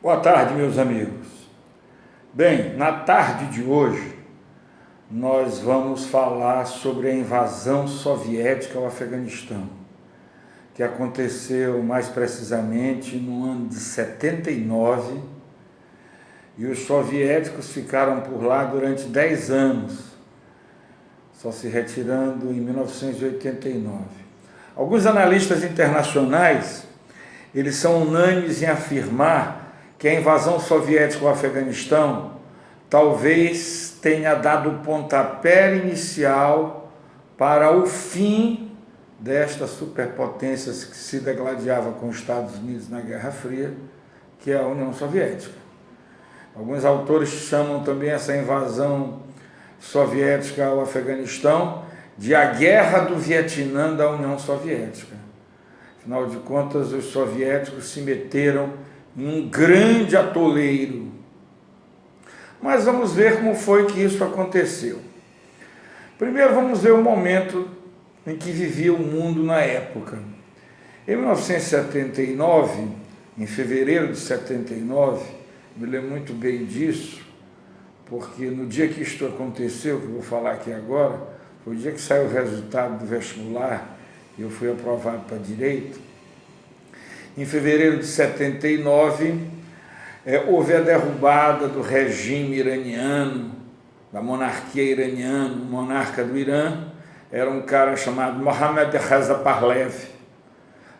Boa tarde, meus amigos. Bem, na tarde de hoje, nós vamos falar sobre a invasão soviética ao Afeganistão, que aconteceu mais precisamente no ano de 79, e os soviéticos ficaram por lá durante 10 anos, só se retirando em 1989. Alguns analistas internacionais, eles são unânimes em afirmar que a invasão soviética ao Afeganistão talvez tenha dado o pontapé inicial para o fim desta superpotência que se degladiava com os Estados Unidos na Guerra Fria, que é a União Soviética. Alguns autores chamam também essa invasão soviética ao Afeganistão de a Guerra do Vietnã da União Soviética. Afinal de contas, os soviéticos se meteram em um grande atoleiro. Mas vamos ver como foi que isso aconteceu. Primeiro vamos ver o momento em que vivia o mundo na época. Em 1979, em fevereiro de 79, me lembro muito bem disso, porque no dia que isto aconteceu, que eu vou falar aqui agora, foi o dia que saiu o resultado do vestibular e eu fui aprovado para Direito. Em fevereiro de 79, houve a derrubada do regime iraniano, da monarquia iraniana. O monarca do Irã era um cara chamado Mohammad Reza Pahlavi.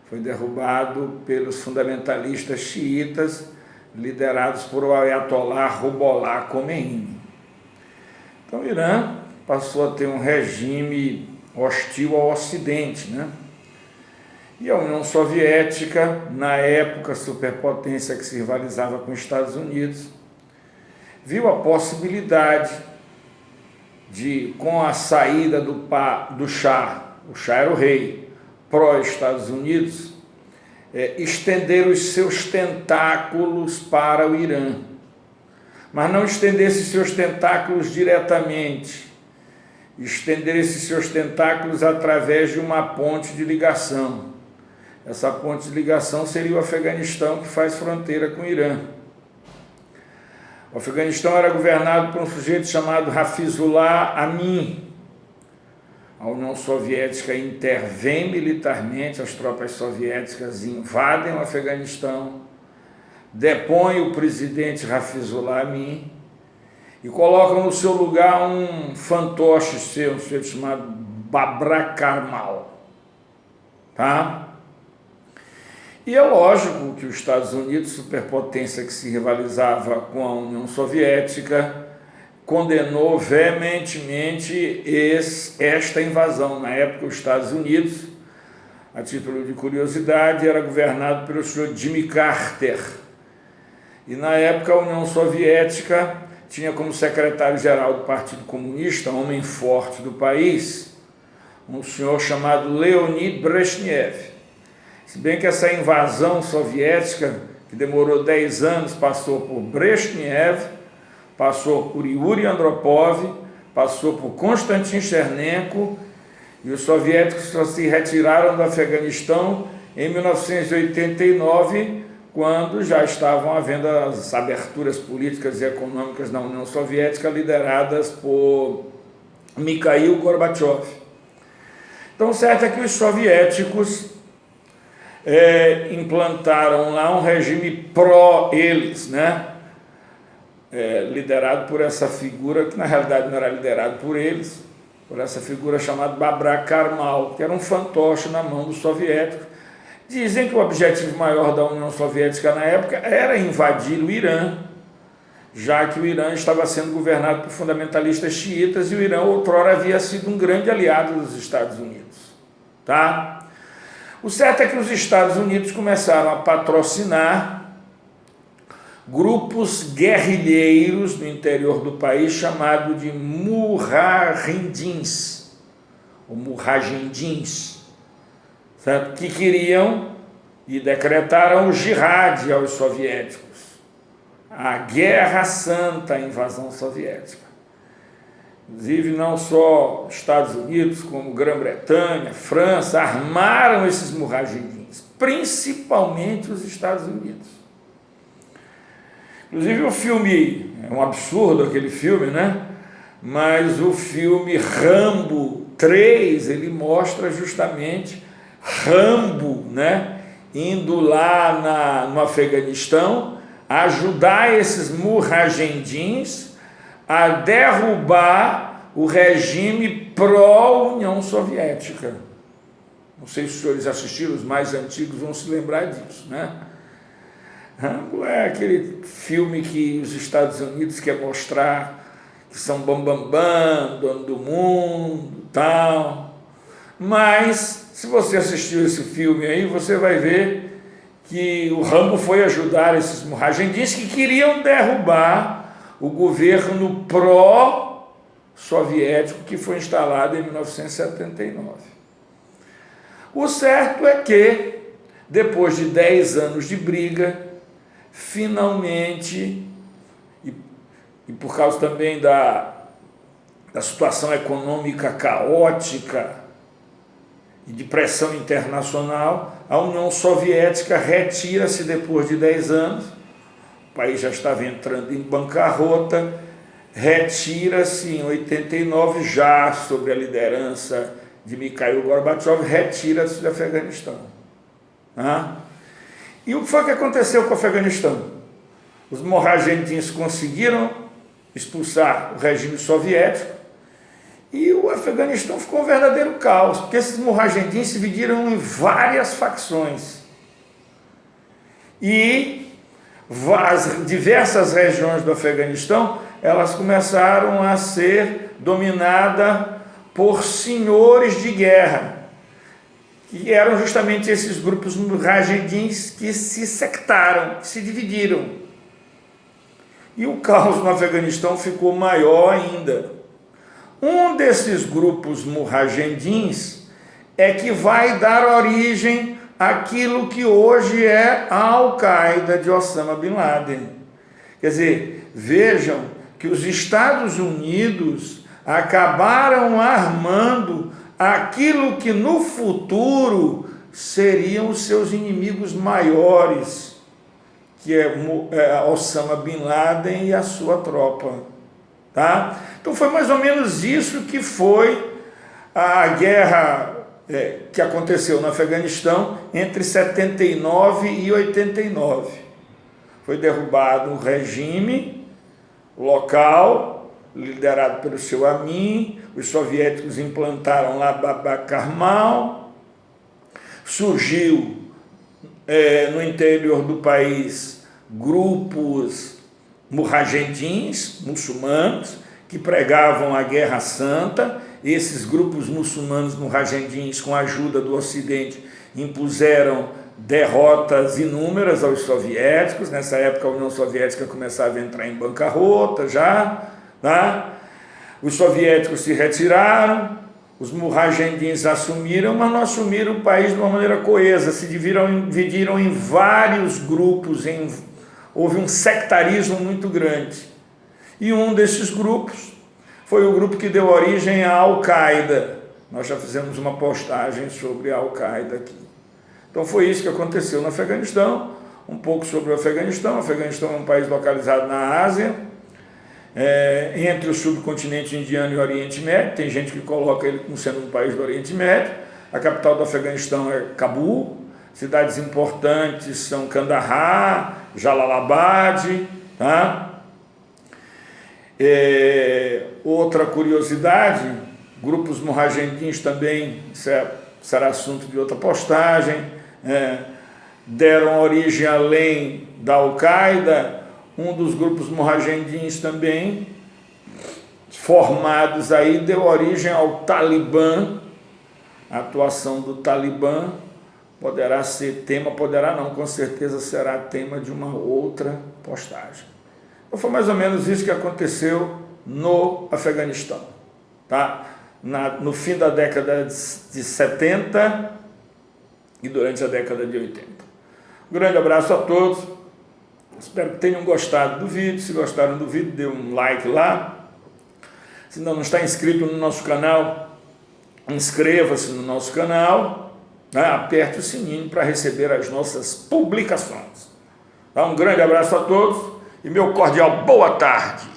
Foi derrubado pelos fundamentalistas xiitas, liderados por o Ayatollah Ruhollah Khomeini. Então o Irã passou a ter um regime hostil ao Ocidente, né? E a União Soviética, na época superpotência que se rivalizava com os Estados Unidos, viu a possibilidade de, com a saída do Shah, o Shah era o rei, pró-Estados Unidos, estender os seus tentáculos para o Irã. Mas não estender esses seus tentáculos diretamente, estender esses seus tentáculos através de uma ponte de ligação. Essa ponte de ligação seria o Afeganistão, que faz fronteira com o Irã. O Afeganistão era governado por um sujeito chamado Hafizullah Amin. A União Soviética intervém militarmente, as tropas soviéticas invadem o Afeganistão, depõem o presidente Hafizullah Amin e colocam no seu lugar um fantoche seu, um sujeito chamado Babrak Karmal. Tá? E é lógico que os Estados Unidos, superpotência que se rivalizava com a União Soviética, condenou veementemente esta invasão. Na época, os Estados Unidos, a título de curiosidade, era governado pelo senhor Jimmy Carter. E na época, a União Soviética tinha como secretário-geral do Partido Comunista, homem forte do país, um senhor chamado Leonid Brezhnev. Se bem que essa invasão soviética, que demorou 10 anos, passou por Brezhnev, passou por Yuri Andropov, passou por Konstantin Chernenko, e os soviéticos só se retiraram do Afeganistão em 1989, quando já estavam havendo as aberturas políticas e econômicas na União Soviética, lideradas por Mikhail Gorbachev. Então, o certo é que os soviéticos implantaram lá um regime pró-eles, né? Liderado por essa figura, que na realidade não era liderado por eles, por essa figura chamada Babrak Karmal, que era um fantoche na mão dos soviéticos. Dizem que o objetivo maior da União Soviética na época era invadir o Irã, já que o Irã estava sendo governado por fundamentalistas xiitas e o Irã outrora havia sido um grande aliado dos Estados Unidos. Tá? O certo é que os Estados Unidos começaram a patrocinar grupos guerrilheiros no interior do país chamado de Mujahidins, ou Mujahidins, certo? Que queriam e decretaram o jihad aos soviéticos, a Guerra Santa, a invasão soviética. Inclusive, não só Estados Unidos, como Grã-Bretanha, França, armaram esses mujahidins, principalmente os Estados Unidos. Inclusive o filme, é um absurdo aquele filme, né? Mas o filme Rambo 3, ele mostra justamente Rambo, né? Indo lá no Afeganistão, ajudar esses mujahedins a derrubar o regime pró-União Soviética. Não sei se os senhores assistiram, os mais antigos vão se lembrar disso, né? Rambo é aquele filme que os Estados Unidos quer mostrar que são bambambam, dono do mundo, tal. Mas, se você assistiu esse filme aí, você vai ver que o Rambo foi ajudar esses mujahedins que queriam derrubar o governo pró-soviético que foi instalado em 1979. O certo é que, depois de 10 anos de briga, finalmente, e por causa também da situação econômica caótica e de pressão internacional, a União Soviética retira-se depois de 10 anos, o país já estava entrando em bancarrota, retira-se em 89, já sob a liderança de Mikhail Gorbachev, retira-se do Afeganistão. E o que foi que aconteceu com o Afeganistão? Os mujahedins conseguiram expulsar o regime soviético e o Afeganistão ficou um verdadeiro caos, porque esses mujahedins se dividiram em várias facções. E as diversas regiões do Afeganistão, elas começaram a ser dominadas por senhores de guerra, que eram justamente esses grupos mujahedins que se sectaram, que se dividiram. E o caos no Afeganistão ficou maior ainda. Um desses grupos mujahedins é que vai dar origem àquilo que hoje é a Al-Qaeda de Osama Bin Laden. Quer dizer, vejam que os Estados Unidos acabaram armando aquilo que no futuro seriam os seus inimigos maiores, que é Osama Bin Laden e a sua tropa. Tá? Então foi mais ou menos isso que foi a guerra que aconteceu no Afeganistão entre 79 e 89. Foi derrubado um regime local, liderado pelo seu Amin, os soviéticos implantaram lá Babakarmal, surgiu no interior do país grupos mujahedins, muçulmanos, que pregavam a Guerra Santa. Esses grupos muçulmanos mujahedins, com a ajuda do Ocidente, impuseram derrotas inúmeras aos soviéticos. Nessa época a União Soviética começava a entrar em bancarrota já, tá? Os soviéticos se retiraram, os mujahedins assumiram, mas não assumiram o país de uma maneira coesa, se dividiram em vários grupos, houve um sectarismo muito grande. E um desses grupos foi o grupo que deu origem à Al-Qaeda. Nós já fizemos uma postagem sobre a Al-Qaeda aqui. Então foi isso que aconteceu no Afeganistão. Um pouco sobre o Afeganistão. O Afeganistão é um país localizado na Ásia, entre o subcontinente indiano e o Oriente Médio. Tem gente que coloca ele como sendo um país do Oriente Médio. A capital do Afeganistão é Cabul. Cidades importantes são Kandahar, Jalalabad, tá? Outra curiosidade, grupos mujahedins também, será assunto de outra postagem, deram origem, além da Al-Qaeda, um dos grupos mujahedins também, formados aí, deu origem ao Talibã. A atuação do Talibã poderá ser tema, poderá não, com certeza será tema de uma outra postagem. Então foi mais ou menos isso que aconteceu no Afeganistão, tá? No fim da década de 70 e durante a década de 80. Um grande abraço a todos, espero que tenham gostado do vídeo. Se gostaram do vídeo, dê um like lá. Se ainda não está inscrito no nosso canal, inscreva-se no nosso canal, né? Aperte o sininho para receber as nossas publicações. Tá? Um grande abraço a todos e meu cordial boa tarde.